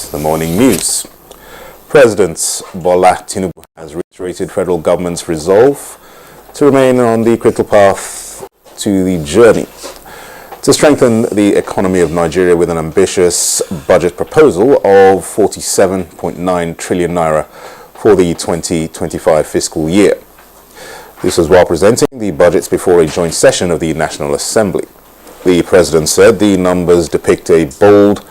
is the morning news. President Bola Tinubu has reiterated federal government's resolve to remain on the critical path to the journey to strengthen the economy of Nigeria with an ambitious budget proposal of 47.9 trillion naira for the 2025 fiscal year. This was while presenting the budgets before a joint session of the National Assembly. The president said the numbers depict a bold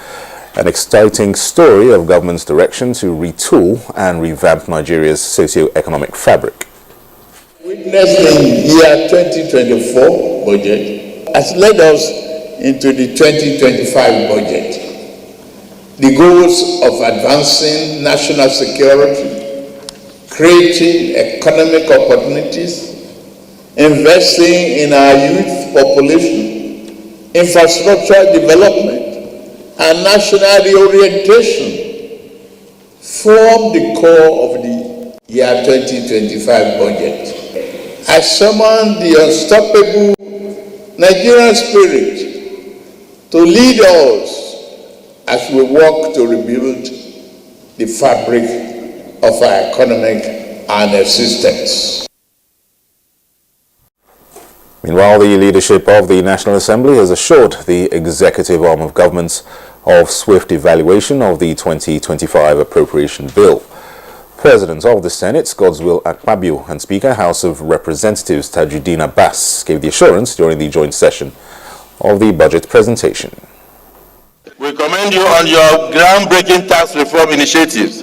and exciting story of government's direction to retool and revamp Nigeria's socio-economic fabric. Witnessed in year 2024 budget has led us into the 2025 budget. The goals of advancing national security, creating economic opportunities, investing in our youth population, infrastructure development, and national reorientation form the core of the year 2025 budget. I summon the unstoppable Nigerian spirit to lead us as we work to rebuild the fabric of our economic and existence. Meanwhile, the leadership of the National Assembly has assured the executive arm of government of swift evaluation of the 2025 appropriation bill. President of the Senate, Godswill Akpabio, and Speaker, House of Representatives Tajuddin Abbas gave the assurance during the joint session of the budget presentation. We commend you on your groundbreaking tax reform initiatives.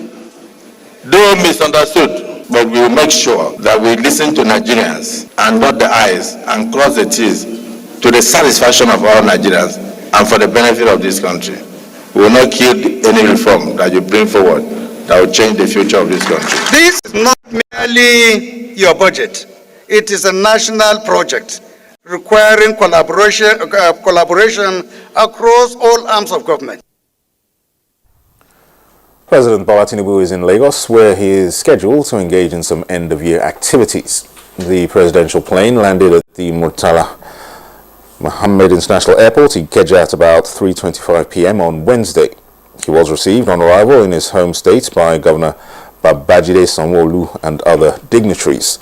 Though misunderstood, but we will make sure that we listen to Nigerians and dot the I's and cross the T's to the satisfaction of all Nigerians and for the benefit of this country. We will not kill any reform that you bring forward that will change the future of this country. This is not merely your budget. It is a national project requiring collaboration across all arms of government. President Bola Tinubu is in Lagos, where he is scheduled to engage in some end-of-year activities. The presidential plane landed at the Murtala Mohammed International Airport, Ikeja, at about 3:25 p.m. on Wednesday. He was received on arrival in his home state by Governor Babajide Sanwo-Olu and other dignitaries.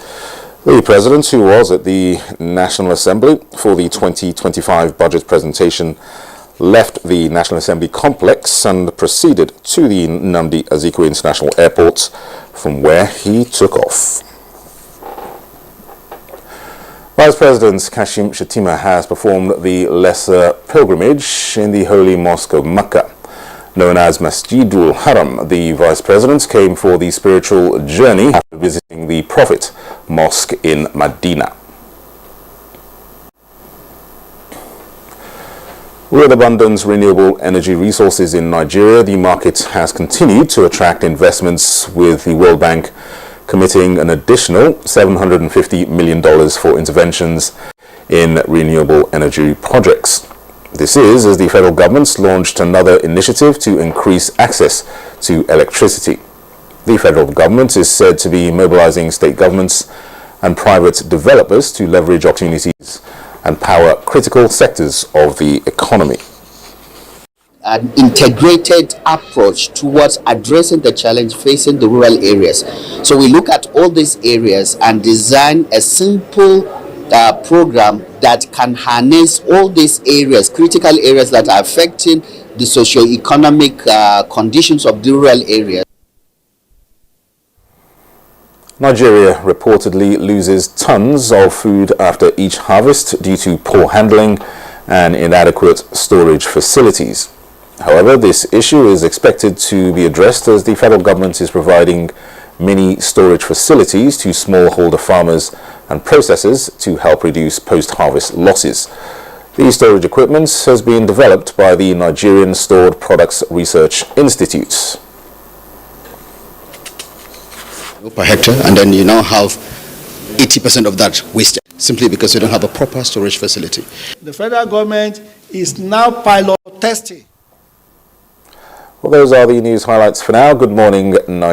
The president, who was at the National Assembly for the 2025 budget presentation, left the National Assembly complex and proceeded to the Nnamdi Azikiwe International Airport, from where he took off. Vice President Kashim Shettima has performed the lesser pilgrimage in the Holy Mosque of Mecca. Known as Masjidul Haram, the Vice President came for the spiritual journey after visiting the Prophet Mosque in Medina. With abundant renewable energy resources in Nigeria, the market has continued to attract investments, with the World Bank committing an additional $750 million for interventions in renewable energy projects. This is as the federal government's launched another initiative to increase access to electricity. The federal government is said to be mobilizing state governments and private developers to leverage opportunities and power critical sectors of the economy. An integrated approach towards addressing the challenge facing the rural areas. So we look at all these areas and design a simple program that can harness all these areas, critical areas that are affecting the socio-economic conditions of the rural areas. Nigeria reportedly loses tons of food after each harvest due to poor handling and inadequate storage facilities. However, this issue is expected to be addressed as the federal government is providing mini storage facilities to smallholder farmers and processors to help reduce post-harvest losses. The storage equipment has been developed by the Nigerian Stored Products Research Institute. Per hectare, and then you now have 80% of that wasted simply because you don't have a proper storage facility. The federal government is now pilot testing. Well, those are the news highlights for now. Good morning, Nigeria.